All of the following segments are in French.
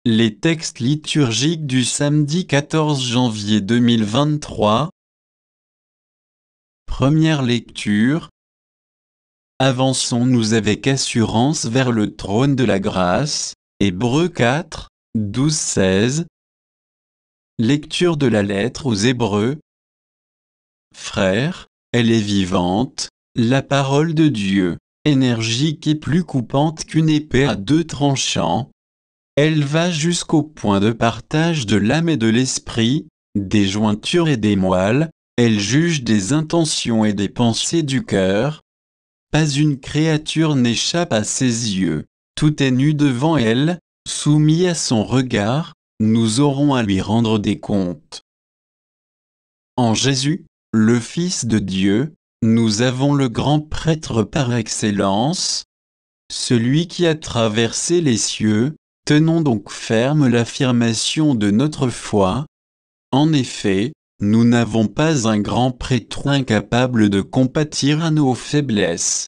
Les textes liturgiques du samedi 14 janvier 2023. Première lecture. Avançons-nous avec assurance vers le trône de la grâce. Hébreux 4, 12-16. Lecture de la lettre aux Hébreux. Frères, elle est vivante, la parole de Dieu, énergique et plus coupante qu'une épée à deux tranchants. Elle va jusqu'au point de partage de l'âme et de l'esprit, des jointures et des moelles, elle juge des intentions et des pensées du cœur. Pas une créature n'échappe à ses yeux, tout est nu devant elle, soumis à son regard, nous aurons à lui rendre des comptes. En Jésus, le Fils de Dieu, nous avons le grand prêtre par excellence, celui qui a traversé les cieux. Tenons donc ferme l'affirmation de notre foi. En effet, nous n'avons pas un grand prêtre incapable de compatir à nos faiblesses,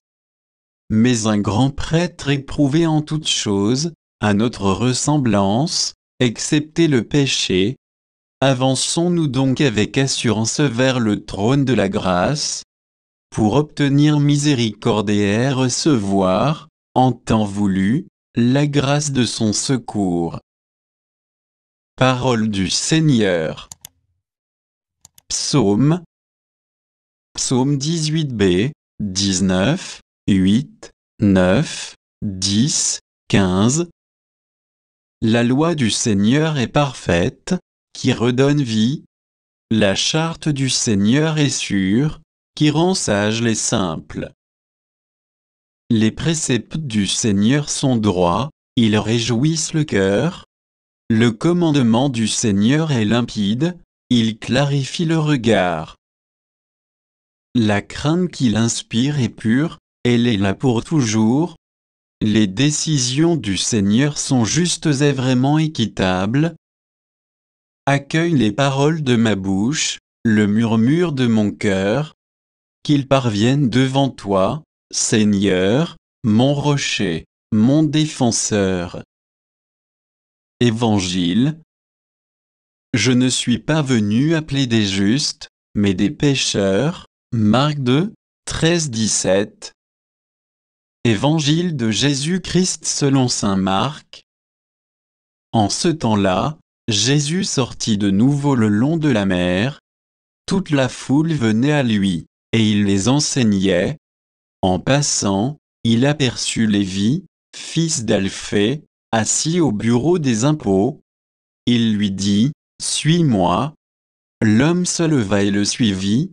mais un grand prêtre éprouvé en toutes choses, à notre ressemblance, excepté le péché. Avançons-nous donc avec assurance vers le trône de la grâce, pour obtenir miséricorde et recevoir, en temps voulu, la grâce de son secours. Parole du Seigneur. Psaume 18b, 19, 8, 9, 10, 15. La loi du Seigneur est parfaite, qui redonne vie. La charte du Seigneur est sûre, qui rend sages les simples. Les préceptes du Seigneur sont droits, ils réjouissent le cœur. Le commandement du Seigneur est limpide, il clarifie le regard. La crainte qu'il inspire est pure, elle est là pour toujours. Les décisions du Seigneur sont justes et vraiment équitables. Accueille les paroles de ma bouche, le murmure de mon cœur. Qu'ils parviennent devant toi, Seigneur, mon rocher, mon défenseur. Évangile. Je ne suis pas venu appeler des justes, mais des pécheurs. Marc 2, 13-17. Évangile de Jésus-Christ selon saint Marc. En ce temps-là, Jésus sortit de nouveau le long de la mer. Toute la foule venait à lui, et il les enseignait. En passant, il aperçut Lévi, fils d'Alphée, assis au bureau des impôts. Il lui dit, « Suis-moi ». L'homme se leva et le suivit.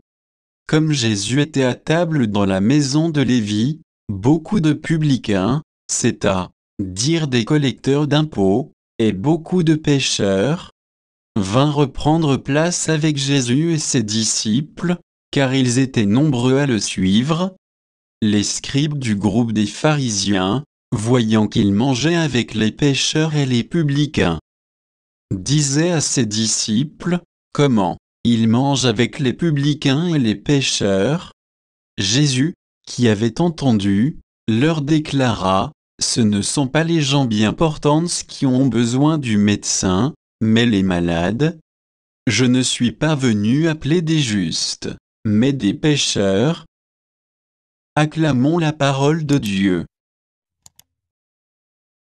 Comme Jésus était à table dans la maison de Lévi, beaucoup de publicains, c'est-à-dire des collecteurs d'impôts, et beaucoup de pécheurs, vinrent reprendre place avec Jésus et ses disciples, car ils étaient nombreux à le suivre. Les scribes du groupe des pharisiens, voyant qu'il mangeait avec les pécheurs et les publicains, disaient à ses disciples, « Comment il mange avec les publicains et les pécheurs ?» Jésus, qui avait entendu, leur déclara, « Ce ne sont pas les gens bien portants qui ont besoin du médecin, mais les malades. Je ne suis pas venu appeler des justes, mais des pécheurs. » Acclamons la parole de Dieu.